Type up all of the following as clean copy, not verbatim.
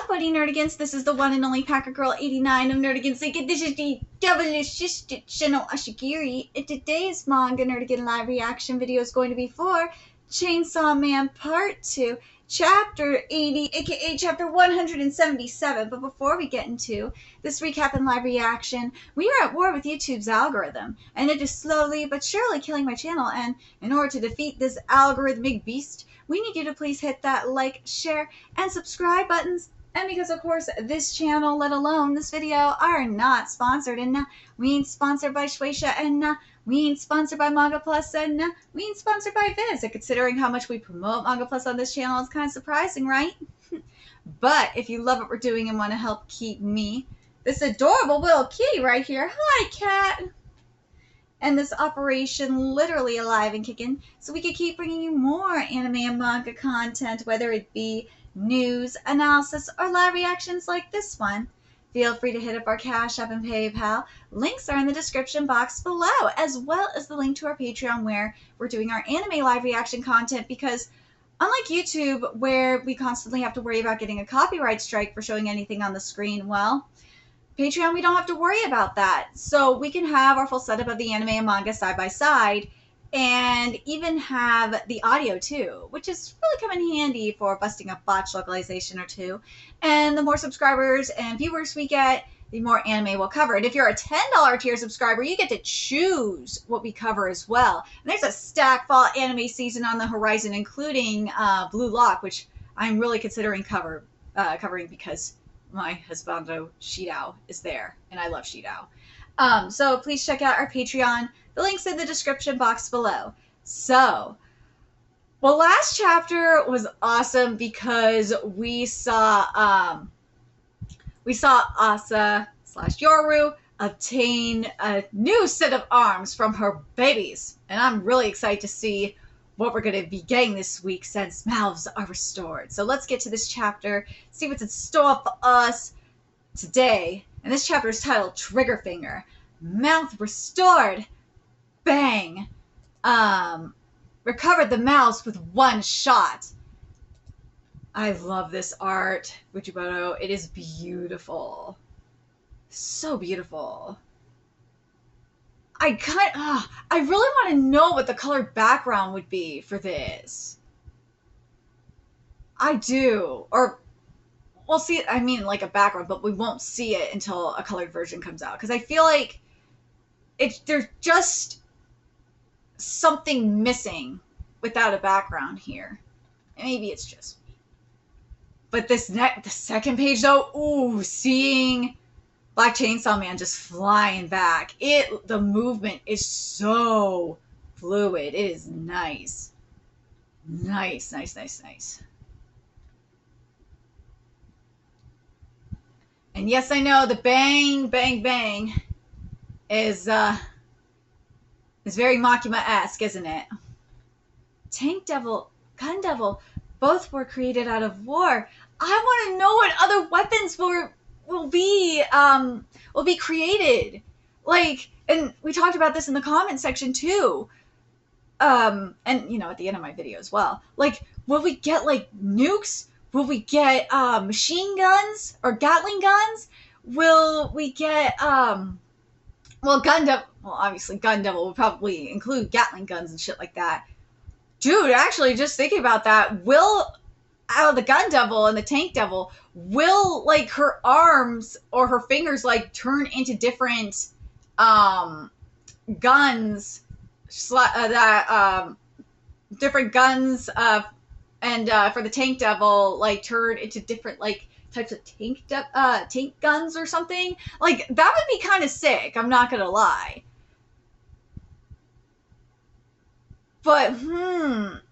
up, buddy Nerdigans? This is the one and only Packer Girl 89 of Nerdigans. This is the double-assisted channel Ashigiri. And today's manga Nerdigan live reaction video is going to be for Chainsaw Man Part 2, Chapter 80, aka Chapter 177. But before we get into this recap and live reaction, we are at war with YouTube's algorithm, and it is slowly but surely killing my channel. And in order to defeat this algorithmic beast, we need you to please hit that like, share, and subscribe buttons. And because, of course, this channel, let alone this video, are not sponsored. And we ain't sponsored by Shueisha, and we ain't sponsored by Manga Plus, and we ain't sponsored by Viz. And considering how much we promote Manga Plus on this channel, it's kind of surprising, right? But if you love what we're doing and want to help keep me, this adorable little kitty right here, hi, cat, and this operation literally alive and kicking, so we can keep bringing you more anime and manga content, whether it be news, analysis, or live reactions like this one. Feel free to hit up our Cash App and PayPal. Links are in the description box below, as well as the link to our Patreon where we're doing our anime live reaction content, because unlike YouTube, where we constantly have to worry about getting a copyright strike for showing anything on the screen, well, Patreon, we don't have to worry about that. So we can have our full setup of the anime and manga side by side, and even have the audio too, which is really come in handy for busting a botch localization or two. And the more subscribers and viewers we get, the more anime we'll cover. And if you're a $10 tier subscriber, you get to choose what we cover as well. And there's a stack fall anime season on the horizon, including Blue Lock, which I'm really considering covering because my husbando Shidao is there, and I love Shidao. So please check out our Patreon. The link's in the description box below. So, well, last chapter was awesome because we saw Asa / Yoru obtain a new set of arms from her babies, and I'm really excited to see what we're going to be getting this week since mouths are restored. So let's get to this chapter, see what's in store for us today. And this chapter is titled Trigger Finger. Mouth restored. Bang. Recovered the mouths with one shot. I love this art, Uchiboto. It is beautiful. So beautiful. I really want to know what the colored background would be for this. I do. Or we'll see it, I mean, like a background, but we won't see it until a colored version comes out. Because I feel like there's just something missing without a background here. And maybe it's just me. But the second page, though, ooh, seeing Black Chainsaw Man just flying back. The movement is so fluid. It is nice. Nice, nice, nice, nice. And yes, I know the bang, bang, bang is very Makima-esque, isn't it? Tank Devil, Gun Devil, both were created out of war. I want to know what other weapons will be created. Like, and we talked about this in the comment section too. And you know, at the end of my video as well. Like, will we get like nukes? Will we get machine guns or Gatling guns? Will we get well, obviously Gun Devil will probably include Gatling guns and shit like that. Dude, actually, just thinking about that, out of the Gun Devil and the Tank Devil, will like her arms or her fingers like turn into different guns different guns and for the Tank Devil, like turn into different like types of tank guns or something. Like, that would be kind of sick, I'm not gonna lie. But,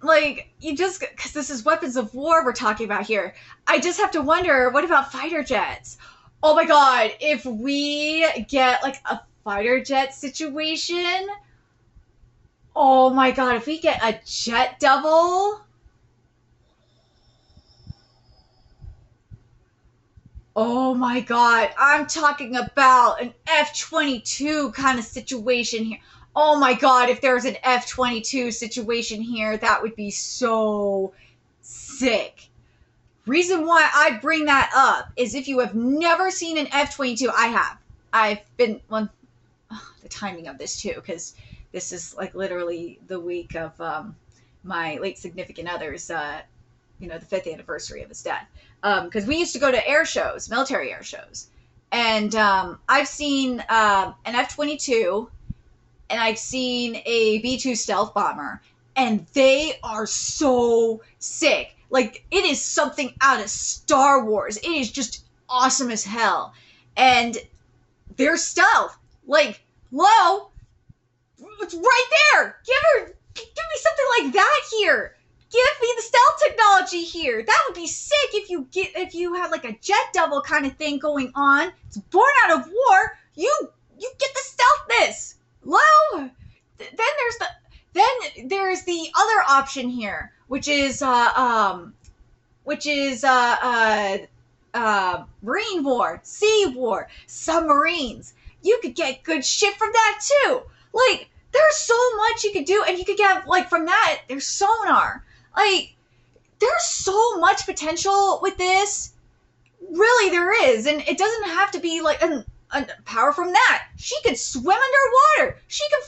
like, because this is weapons of war we're talking about here, I just have to wonder, what about fighter jets? Oh my god, if we get, like, a fighter jet situation, oh my god, if we get a jet devil, oh my god, I'm talking about an F-22 kind of situation here. Oh my god, if there's an F-22 situation here, that would be so sick. Reason why I bring that up is if you have never seen an F-22, I have. I've been, well, the timing of this too, because this is like literally the week of my late significant other's, the 5th anniversary of his death. Because we used to go to air shows, military air shows. And I've seen an F-22, and I've seen a B-2 stealth bomber, and they are so sick. Like, it is something out of Star Wars. It is just awesome as hell. And they're stealth. Like, hello? It's right there. Give me something like that here. Give me the stealth technology here. That would be sick if you had like a jet double kind of thing going on. It's born out of war. You get the stealthness. Hello? Then there's the other option here, which is marine war, sea war, submarines. You could get good shit from that too. Like, there's so much you could do, and you could get, like, from that, there's sonar. Like, there's so much potential with this. Really, there is. And it doesn't have to be, like, a power from that. She could swim underwater. She could,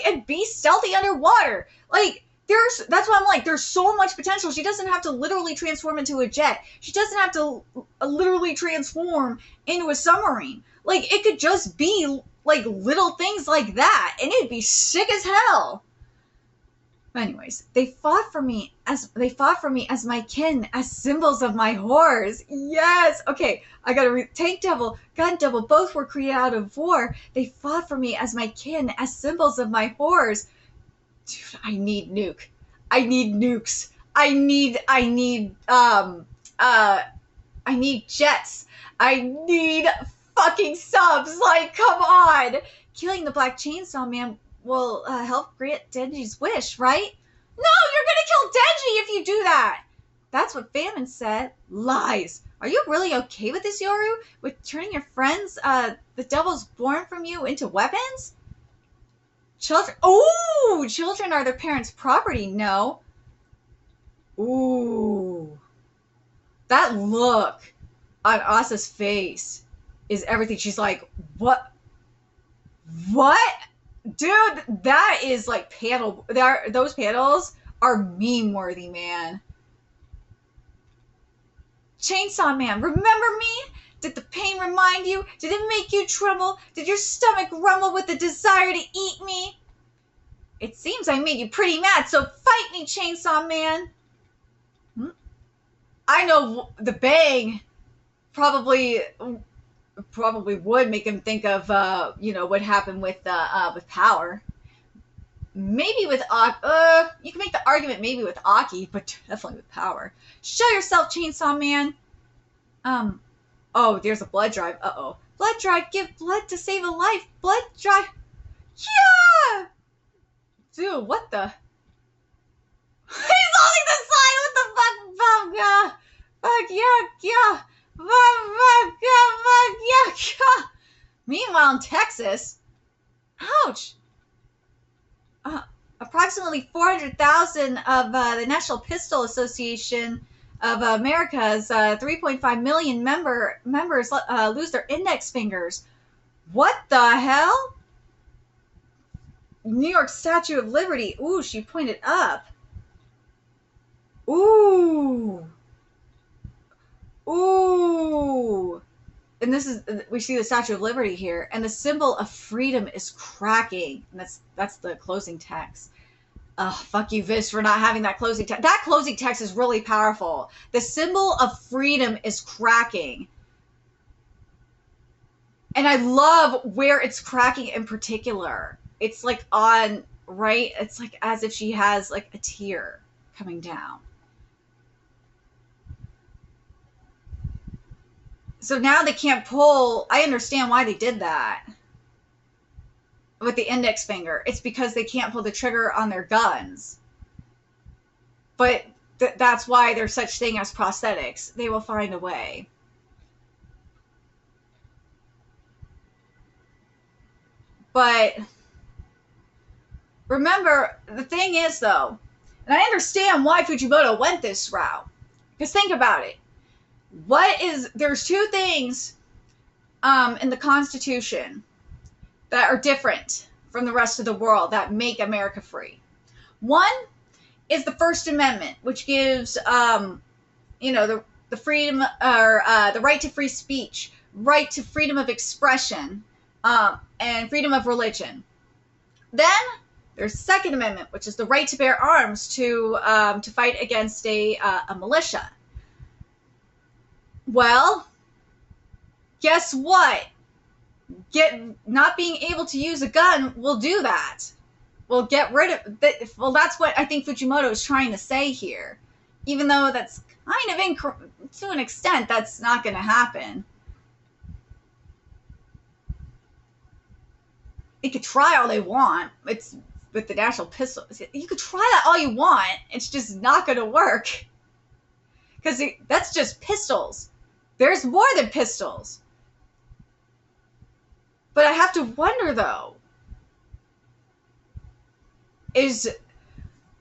and be stealthy underwater. Like, that's why I'm like, there's so much potential. She doesn't have to literally transform into a jet. She doesn't have to literally transform into a submarine. Like, it could just be, like, little things like that, and it'd be sick as hell. But anyways, they fought for me as my kin, as symbols of my horrors. Yes. Okay, I gotta read. Tank Devil, Gun Devil, both were created out of war. They fought for me as my kin, as symbols of my horrors. Dude, I need nuke. I need nukes. I need jets. I need fucking subs. Like, come on. Killing the Black Chainsaw Man will help grant Denji's wish, right? No, you're gonna kill Denji if you do that. That's what Famine said. Lies. Are you really okay with this, Yoru? With turning your friends, the devils born from you, into weapons? Children. Ooh, children are their parents' property. No. Ooh. That look on Asa's face is everything. She's like, what? What? Dude, that is like panel. Those panels are meme-worthy, man. Chainsaw Man, remember me? Did the pain remind you? Did it make you tremble? Did your stomach rumble with the desire to eat me? It seems I made you pretty mad, so fight me, Chainsaw Man. I know the bang probably would make him think of what happened with Power. Maybe with you can make the argument maybe with Aki, but definitely with Power. Show yourself, Chainsaw Man. Oh, there's a blood drive. Uh-oh. Blood drive, give blood to save a life. Blood drive. Yeah! Dude, what the? He's holding the sign. What the fuck? Fuck yeah. Fuck yeah. Meanwhile, in Texas, ouch. Approximately 400,000 of the National Pistol Association of America's 3.5 million members lose their index fingers. What the hell? New York Statue of Liberty. Ooh, she pointed up. Ooh. And we see the Statue of Liberty here, and the symbol of freedom is cracking. And that's the closing text. Fuck you, Viz, for not having that closing text. That closing text is really powerful. The symbol of freedom is cracking. And I love where it's cracking in particular. It's like it's like as if she has like a tear coming down. So now they can't pull. I understand why they did that with the index finger. It's because they can't pull the trigger on their guns. But that's why there's such thing as prosthetics. They will find a way. But remember, the thing is, though, and I understand why Fujimoto went this route. Because think about it. there's two things in the Constitution that are different from the rest of the world that make America free. One is the First Amendment, which gives, the freedom or the right to free speech, right to freedom of expression, and freedom of religion. Then there's the Second Amendment, which is the right to bear arms to fight against a militia. Well, guess what? Not being able to use a gun will do that. Will get rid of that. Well, that's what I think Fujimoto is trying to say here, even though that's kind of to an extent that's not going to happen. They could try all they want. It's with the national pistol. You could try that all you want. It's just not going to work because that's just pistols. There's more than pistols. But I have to wonder, though, is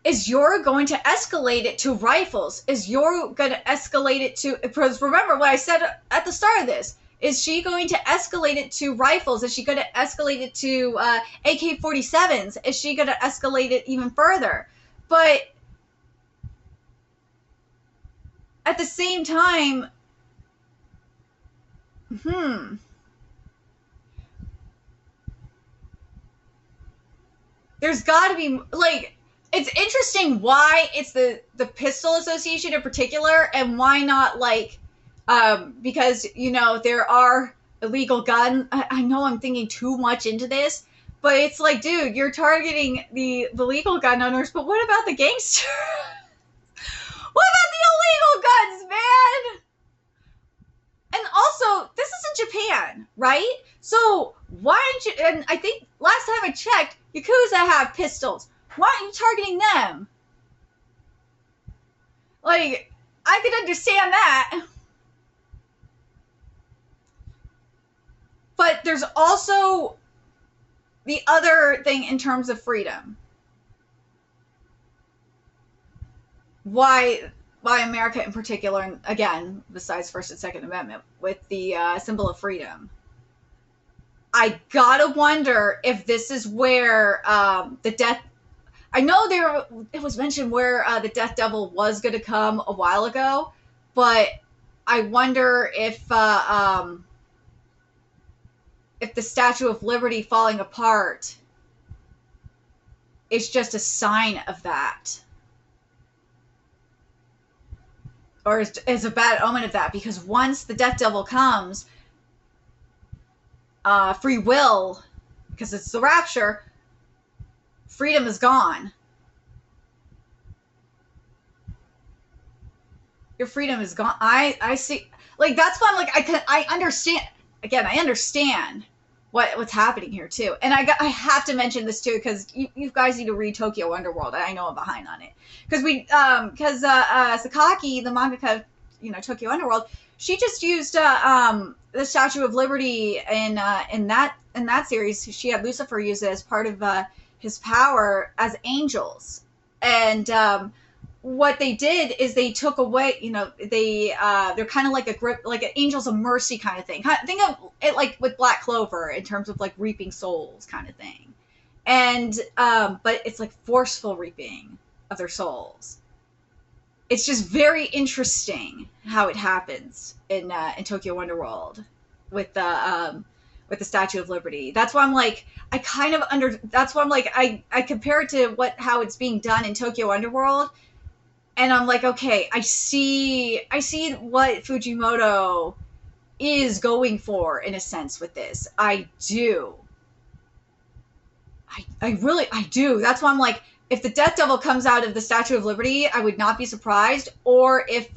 Yora going to escalate it to rifles? Is Yora going to escalate it to... Because remember what I said at the start of this. Is she going to escalate it to rifles? Is she going to escalate it to AK-47s? Is she going to escalate it even further? But at the same time... There's got to be, like, it's interesting why it's the Pistol Association in particular, and why not, like, because, there are illegal guns. I know I'm thinking too much into this, but it's like, dude, you're targeting the legal gun owners, but what about the gangsters? What about the illegal guns, man? And also, this is in Japan, right? So why aren't you, and I think last time I checked, Yakuza have pistols. Why aren't you targeting them? Like, I could understand that. But there's also the other thing in terms of freedom. Why America in particular, and again, besides First and Second Amendment, with the symbol of freedom. I gotta wonder if this is where the death... I know it was mentioned where the Death Devil was going to come a while ago, but I wonder if the Statue of Liberty falling apart is just a sign of that. Or is a bad omen of that, because once the Death Devil comes, free will, because it's the rapture, freedom is gone. Your freedom is gone. I see, like, that's why I'm like, I understand, again, I understand what's happening here too. And I have to mention this too, because you guys need to read Tokyo Underworld. I know I'm behind on it. Because Sakaki, the mangaka, Tokyo Underworld, she just used the Statue of Liberty in that series. She had Lucifer use it as part of his power as angels. And what they did is they took away, they're kind of like a grip, like an angels of mercy kind of thing. Think of it like with Black Clover in terms of like reaping souls kind of thing. And but it's like forceful reaping of their souls. It's just very interesting how it happens in Tokyo Underworld with the Statue of Liberty. That's why I'm like, that's why I'm like, I compare it to how it's being done in Tokyo Underworld. And I'm like, okay, I see what Fujimoto is going for in a sense with this. I do. I really do. That's why I'm like, if the Death Devil comes out of the Statue of Liberty, I would not be surprised. Or if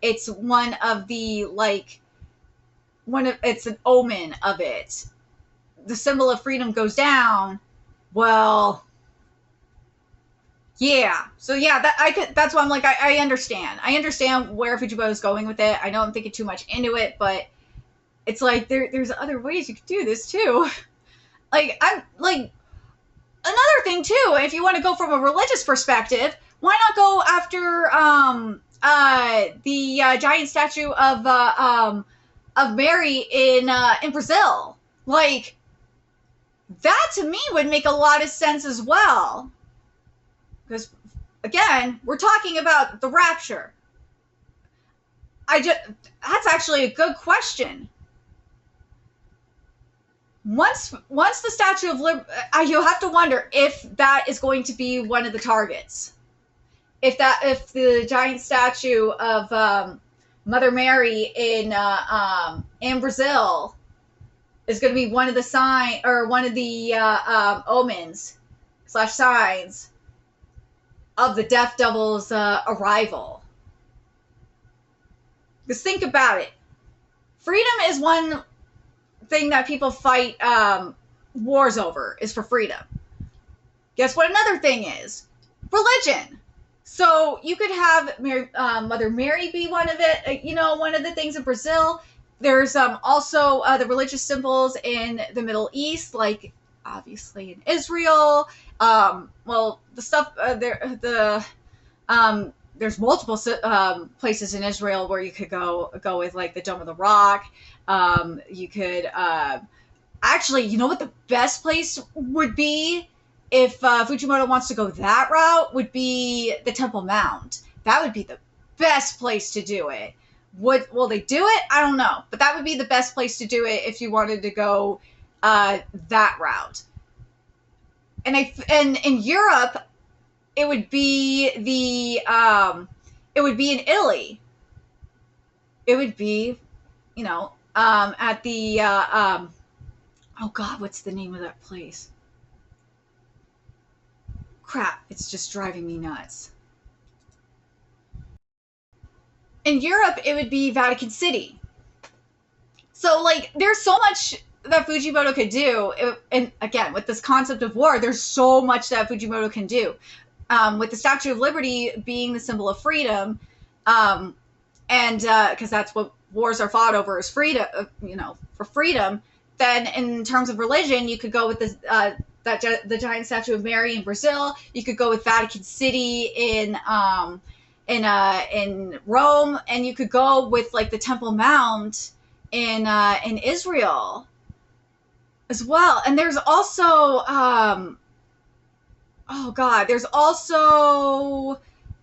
it's one of the, like, it's an omen of it. The symbol of freedom goes down. Well, yeah. So yeah, that's why I'm like, I understand. I understand where Fujimoto is going with it. I know I'm thinking too much into it, but it's like there's other ways you could do this too. Like, I'm like, another thing too, if you want to go from a religious perspective, why not go after the giant statue of Mary in Brazil. Like, that to me would make a lot of sense as well. Because, again, we're talking about the rapture. That's actually a good question. Once the Statue of Liberty, you'll have to wonder if that is going to be one of the targets. If the giant statue of Mother Mary in Brazil is going to be one of the omens / signs of the Death Devil's arrival. Because think about it. Freedom is one thing that people fight wars over, is for freedom. Guess what another thing is? Religion. So you could have Mother Mary be one of it. One of the things in Brazil. There's also the religious symbols in the Middle East, like obviously in Israel. The stuff there's multiple places in Israel where you could go with, like the Dome of the Rock. You could actually, you know what the best place would be if Fujimoto wants to go that route, would be the Temple Mount. That would be the best place to do it. Will they do it? I don't know, but that would be the best place to do it if you wanted to go that route. And in Europe, it would be in Italy. It would be, at the oh God, what's the name of that place? Crap, it's just driving me nuts. In Europe, it would be Vatican City. So, like, there's so much that Fujimoto could do. And again, with this concept of war, there's so much that Fujimoto can do. With the Statue of Liberty being the symbol of freedom, and because that's what wars are fought over, is freedom, for freedom. Then in terms of religion, you could go with the giant statue of Mary in Brazil. You could go with Vatican City in Rome, and you could go with like the Temple Mount in Israel as well. And there's also there's also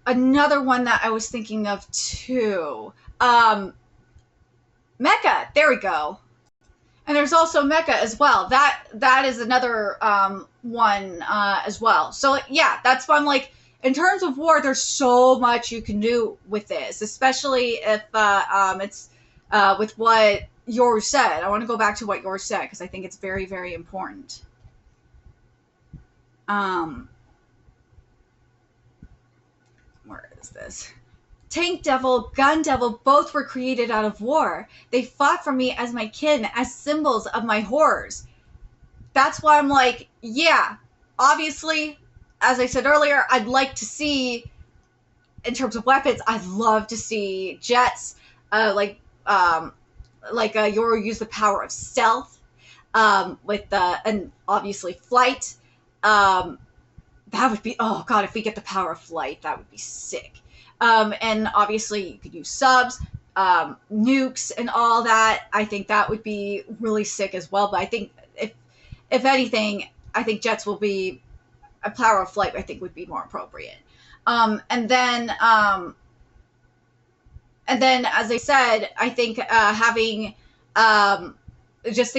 another one that I was thinking of too. Mecca. There we go. And there's also Mecca as well. That is another one as well. So yeah, that's why I'm like, in terms of war, there's so much you can do with this, especially if it's with what Yoru said. I want to go back to what Yoru said because I think it's very, very important. Where is this? Tank Devil, Gun Devil, both were created out of war. They fought for me as my kin, as symbols of my horrors. That's why I'm like, yeah, obviously, as I said earlier, I'd like to see, in terms of weapons, I'd love to see jets, like Yoru use the power of stealth, and obviously flight. That would be, oh God, if we get the power of flight, that would be sick. And obviously you could use subs, nukes and all that. I think that would be really sick as well. But I think if anything, I think jets will be, a power of flight I think would be more appropriate. And then as I said, I think having just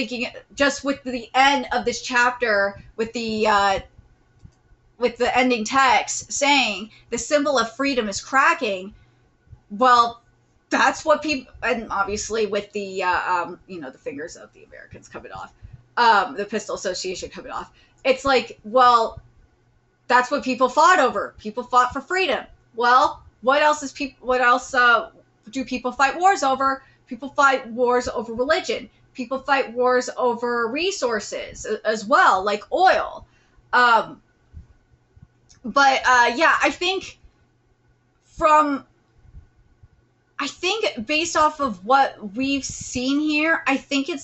with the end of this chapter with the ending text saying the symbol of freedom is cracking, well, that's what people, and obviously with the the fingers of the Americans coming off, the Pistol Association coming off, it's like, well, that's what people fought over. People fought for freedom. Well, what else do people fight wars over? People fight wars over religion. People fight wars over resources as well, like oil. Yeah, I think based off of what we've seen here, I think it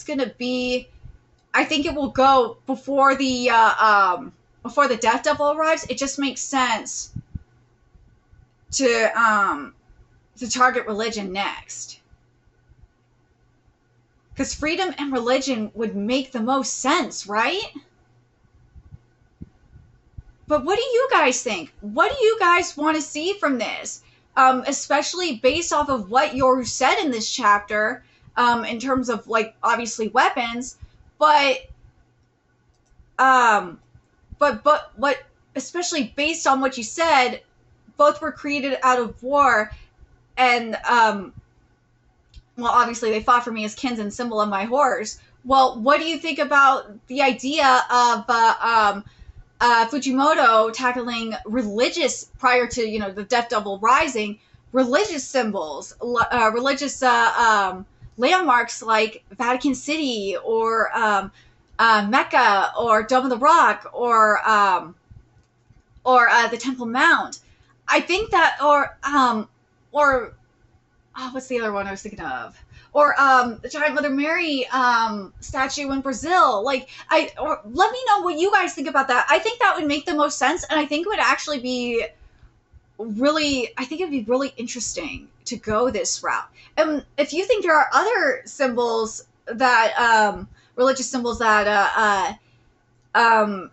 will go before the Death Devil arrives. It just makes sense to to target religion next. Because freedom and religion would make the most sense, right? But what do you guys think? What do you guys want to see from this? Especially based off of what you said in this chapter, in terms of, like, obviously weapons, but what, especially based on what you said, both were created out of war, and well, obviously they fought for me as kins and symbol of my horrors. Well, what do you think about the idea of Fujimoto tackling religious, prior to, you know, the Death Devil Rising, religious symbols, religious landmarks like Vatican City, or Mecca, or Dome of the Rock, or the Temple Mount? I think that, or what's the other one I was thinking of? Or the Giant Mother Mary statue in Brazil. Like, let me know what you guys think about that. I think that would make the most sense, and I think it would actually be really, I think it'd be really interesting to go this route. And if you think there are other symbols that, religious symbols that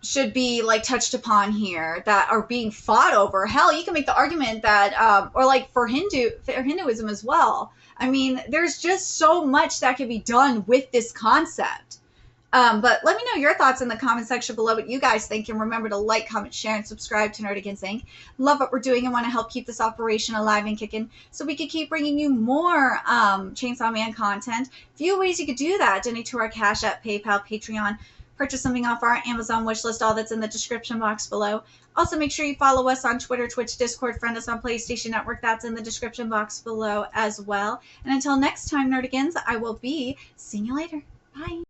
should be, like, touched upon here, that are being fought over, hell, you can make the argument that, or like for Hinduism as well. I mean, there's just so much that can be done with this concept. But let me know your thoughts in the comment section below, what you guys think, and remember to like, comment, share, and subscribe to Nerdigans Inc. Love what we're doing and want to help keep this operation alive and kicking, so we can keep bringing you more Chainsaw Man content. A few ways you could do that: donate to our Cash App, PayPal, Patreon, purchase something off our Amazon wishlist, all that's in the description box below. Also, make sure you follow us on Twitter, Twitch, Discord, friend us on PlayStation Network, that's in the description box below as well. And until next time, Nerdigans, I will be seeing you later. Bye.